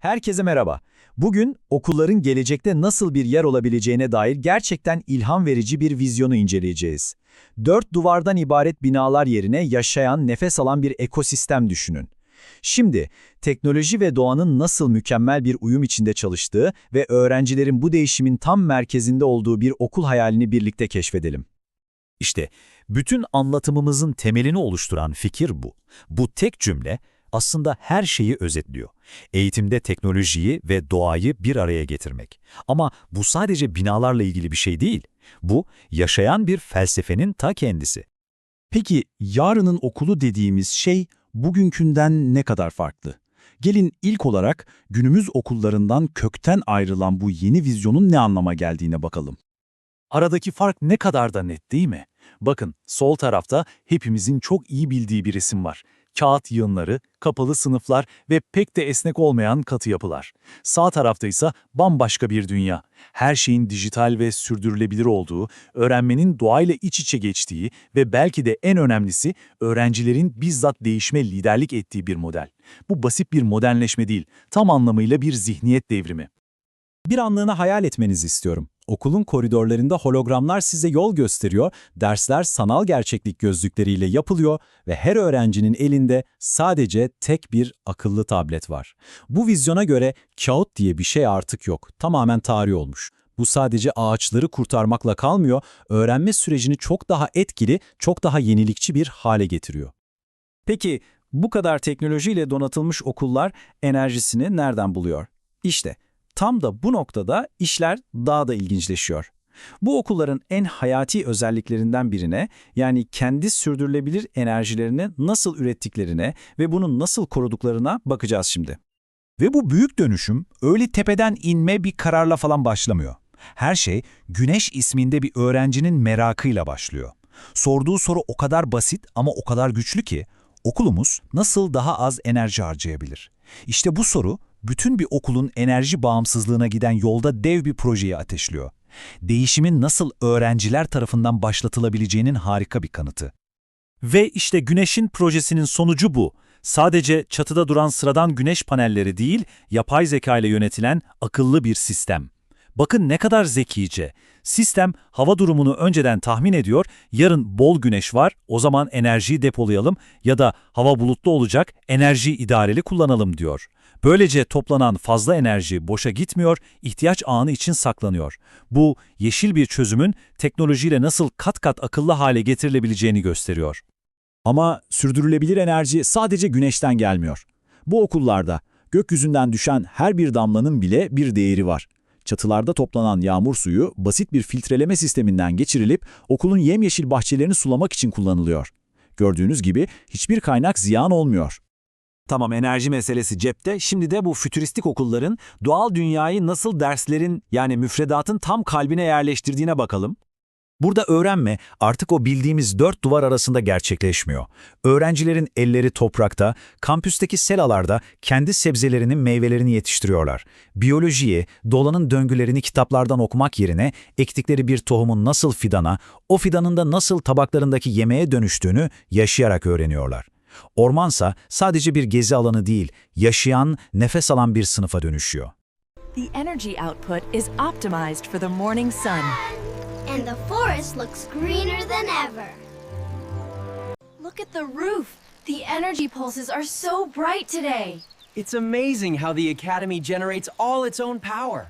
Herkese merhaba. Bugün okulların gelecekte nasıl bir yer olabileceğine dair gerçekten ilham verici bir vizyonu inceleyeceğiz. Dört duvardan ibaret binalar yerine yaşayan, nefes alan bir ekosistem düşünün. Şimdi, teknoloji ve doğanın nasıl mükemmel bir uyum içinde çalıştığı ve öğrencilerin bu değişimin tam merkezinde olduğu bir okul hayalini birlikte keşfedelim. İşte bütün anlatımımızın temelini oluşturan fikir bu. Bu tek cümle aslında her şeyi özetliyor. Eğitimde teknolojiyi ve doğayı bir araya getirmek. Ama bu sadece binalarla ilgili bir şey değil. Bu yaşayan bir felsefenin ta kendisi. Peki yarının okulu dediğimiz şey bugünkünden ne kadar farklı? Gelin ilk olarak günümüz okullarından kökten ayrılan bu yeni vizyonun ne anlama geldiğine bakalım. Aradaki fark ne kadar da net değil mi? Bakın, sol tarafta hepimizin çok iyi bildiği bir resim var. Kağıt yığınları, kapalı sınıflar ve pek de esnek olmayan katı yapılar. Sağ tarafta ise bambaşka bir dünya. Her şeyin dijital ve sürdürülebilir olduğu, öğrenmenin doğayla iç içe geçtiği ve belki de en önemlisi öğrencilerin bizzat değişime liderlik ettiği bir model. Bu basit bir modernleşme değil, tam anlamıyla bir zihniyet devrimi. Bir anlığına hayal etmenizi istiyorum. Okulun koridorlarında hologramlar size yol gösteriyor, dersler sanal gerçeklik gözlükleriyle yapılıyor ve her öğrencinin elinde sadece tek bir akıllı tablet var. Bu vizyona göre kağıt diye bir şey artık yok, tamamen tarih olmuş. Bu sadece ağaçları kurtarmakla kalmıyor, öğrenme sürecini çok daha etkili, çok daha yenilikçi bir hale getiriyor. Peki, bu kadar teknolojiyle donatılmış okullar enerjisini nereden buluyor? İşte, tam da bu noktada işler daha da ilginçleşiyor. Bu okulların en hayati özelliklerinden birine, yani kendi sürdürülebilir enerjilerini nasıl ürettiklerine ve bunu nasıl koruduklarına bakacağız şimdi. Ve bu büyük dönüşüm öyle tepeden inme bir kararla falan başlamıyor. Her şey Güneş isminde bir öğrencinin merakıyla başlıyor. Sorduğu soru o kadar basit ama o kadar güçlü ki, okulumuz nasıl daha az enerji harcayabilir? İşte bu soru bütün bir okulun enerji bağımsızlığına giden yolda dev bir projeyi ateşliyor. Değişimin nasıl öğrenciler tarafından başlatılabileceğinin harika bir kanıtı. Ve işte Güneş'in projesinin sonucu bu. Sadece çatıda duran sıradan güneş panelleri değil, yapay zeka ile yönetilen akıllı bir sistem. Bakın ne kadar zekice. Sistem hava durumunu önceden tahmin ediyor, yarın bol güneş var, o zaman enerjiyi depolayalım ya da hava bulutlu olacak, enerjiyi idareli kullanalım diyor. Böylece toplanan fazla enerji boşa gitmiyor, ihtiyaç anı için saklanıyor. Bu, yeşil bir çözümün teknolojiyle nasıl kat kat akıllı hale getirilebileceğini gösteriyor. Ama sürdürülebilir enerji sadece güneşten gelmiyor. Bu okullarda gökyüzünden düşen her bir damlanın bile bir değeri var. Çatılarda toplanan yağmur suyu basit bir filtreleme sisteminden geçirilip okulun yemyeşil bahçelerini sulamak için kullanılıyor. Gördüğünüz gibi hiçbir kaynak ziyan olmuyor. Tamam, enerji meselesi cepte. Şimdi de bu fütüristik okulların doğal dünyayı nasıl derslerin, yani müfredatın tam kalbine yerleştirdiğine bakalım. Burada öğrenme artık o bildiğimiz dört duvar arasında gerçekleşmiyor. Öğrencilerin elleri toprakta, kampüsteki selalarda kendi sebzelerinin meyvelerini yetiştiriyorlar. Biyolojiyi, dolanın döngülerini kitaplardan okumak yerine ektikleri bir tohumun nasıl fidana, o fidanın da nasıl tabaklarındaki yemeğe dönüştüğünü yaşayarak öğreniyorlar. Ormansa sadece bir gezi alanı değil, yaşayan, nefes alan bir sınıfa dönüşüyor. The energy output is optimized for the morning sun. And the forest looks greener than ever. Look at the roof. The energy pulses are so bright today. It's amazing how the Academy generates all its own power.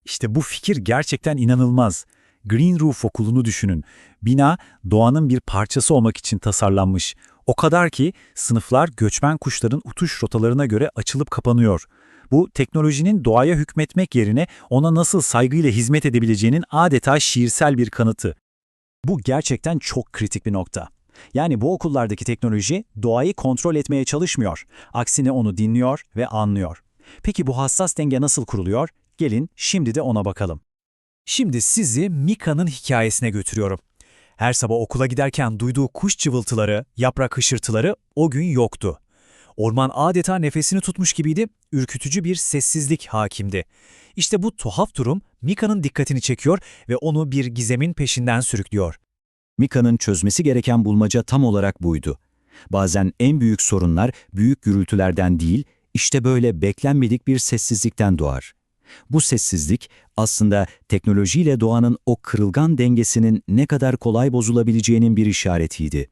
İşte bu fikir gerçekten inanılmaz. Green Roof Okulu'nu düşünün. Bina doğanın bir parçası olmak için tasarlanmış. O kadar ki sınıflar göçmen kuşların uçuş rotalarına göre açılıp kapanıyor. Bu teknolojinin doğaya hükmetmek yerine ona nasıl saygıyla hizmet edebileceğinin adeta şiirsel bir kanıtı. Bu gerçekten çok kritik bir nokta. Yani bu okullardaki teknoloji doğayı kontrol etmeye çalışmıyor. Aksine onu dinliyor ve anlıyor. Peki bu hassas denge nasıl kuruluyor? Gelin şimdi de ona bakalım. Şimdi sizi Mika'nın hikayesine götürüyorum. Her sabah okula giderken duyduğu kuş cıvıltıları, yaprak hışırtıları o gün yoktu. Orman adeta nefesini tutmuş gibiydi, ürkütücü bir sessizlik hakimdi. İşte bu tuhaf durum Mika'nın dikkatini çekiyor ve onu bir gizemin peşinden sürüklüyor. Mika'nın çözmesi gereken bulmaca tam olarak buydu. Bazen en büyük sorunlar büyük gürültülerden değil, İşte böyle beklenmedik bir sessizlikten doğar. Bu sessizlik aslında teknolojiyle doğanın o kırılgan dengesinin ne kadar kolay bozulabileceğinin bir işaretiydi.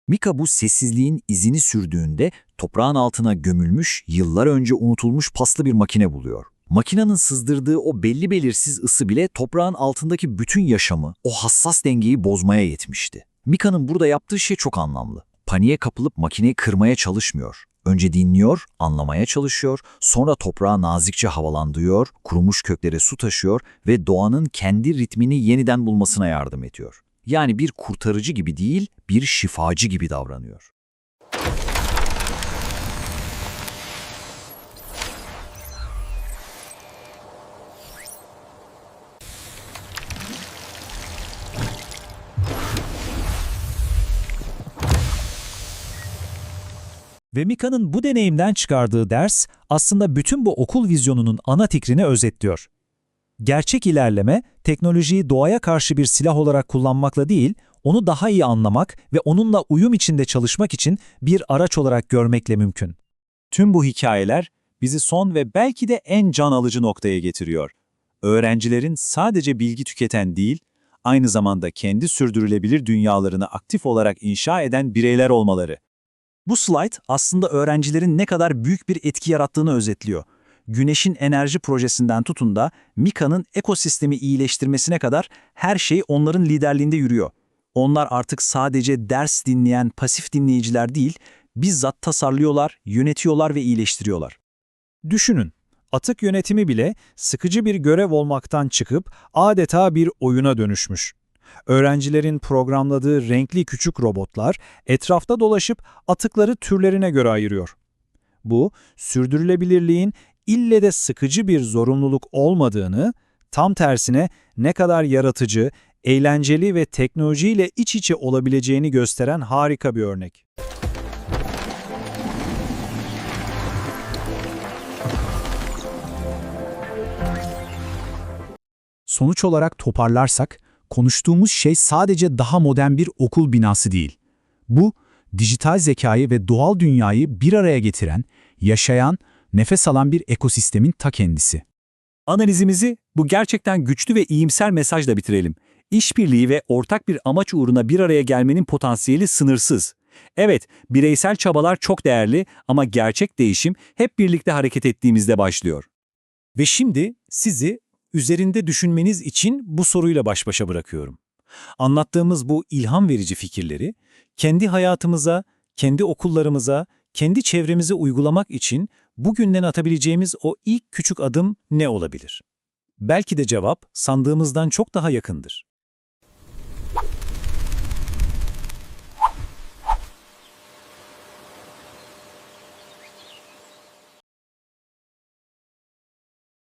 Mika bu sessizliğin izini sürdüğünde toprağın altına gömülmüş, yıllar önce unutulmuş paslı bir makine buluyor. Makinenin sızdırdığı o belli belirsiz ısı bile toprağın altındaki bütün yaşamı, o hassas dengeyi bozmaya yetmişti. Mika'nın burada yaptığı şey çok anlamlı. Paniğe kapılıp makineyi kırmaya çalışmıyor. Önce dinliyor, anlamaya çalışıyor, sonra toprağı nazikçe havalandırıyor, kurumuş köklere su taşıyor ve doğanın kendi ritmini yeniden bulmasına yardım ediyor. Yani bir kurtarıcı gibi değil, bir şifacı gibi davranıyor. Ve Mika'nın bu deneyimden çıkardığı ders aslında bütün bu okul vizyonunun ana fikrini özetliyor. Gerçek ilerleme, teknolojiyi doğaya karşı bir silah olarak kullanmakla değil, onu daha iyi anlamak ve onunla uyum içinde çalışmak için bir araç olarak görmekle mümkün. Tüm bu hikayeler bizi son ve belki de en can alıcı noktaya getiriyor. Öğrencilerin sadece bilgi tüketen değil, aynı zamanda kendi sürdürülebilir dünyalarını aktif olarak inşa eden bireyler olmaları. Bu slide aslında öğrencilerin ne kadar büyük bir etki yarattığını özetliyor. Güneş'in enerji projesinden tutun da Mika'nın ekosistemi iyileştirmesine kadar her şey onların liderliğinde yürüyor. Onlar artık sadece ders dinleyen pasif dinleyiciler değil, bizzat tasarlıyorlar, yönetiyorlar ve iyileştiriyorlar. Düşünün, atık yönetimi bile sıkıcı bir görev olmaktan çıkıp adeta bir oyuna dönüşmüş. Öğrencilerin programladığı renkli küçük robotlar etrafta dolaşıp atıkları türlerine göre ayırıyor. Bu, sürdürülebilirliğin ille de sıkıcı bir zorunluluk olmadığını, tam tersine ne kadar yaratıcı, eğlenceli ve teknolojiyle iç içe olabileceğini gösteren harika bir örnek. Sonuç olarak toparlarsak, konuştuğumuz şey sadece daha modern bir okul binası değil. Bu, dijital zekayı ve doğal dünyayı bir araya getiren, yaşayan, nefes alan bir ekosistemin ta kendisi. Analizimizi bu gerçekten güçlü ve iyimser mesajla bitirelim. İşbirliği ve ortak bir amaç uğruna bir araya gelmenin potansiyeli sınırsız. Evet, bireysel çabalar çok değerli ama gerçek değişim hep birlikte hareket ettiğimizde başlıyor. Ve şimdi sizi üzerinde düşünmeniz için bu soruyla baş başa bırakıyorum. Anlattığımız bu ilham verici fikirleri kendi hayatımıza, kendi okullarımıza, kendi çevremize uygulamak için bugünden atabileceğimiz o ilk küçük adım ne olabilir? Belki de cevap sandığımızdan çok daha yakındır.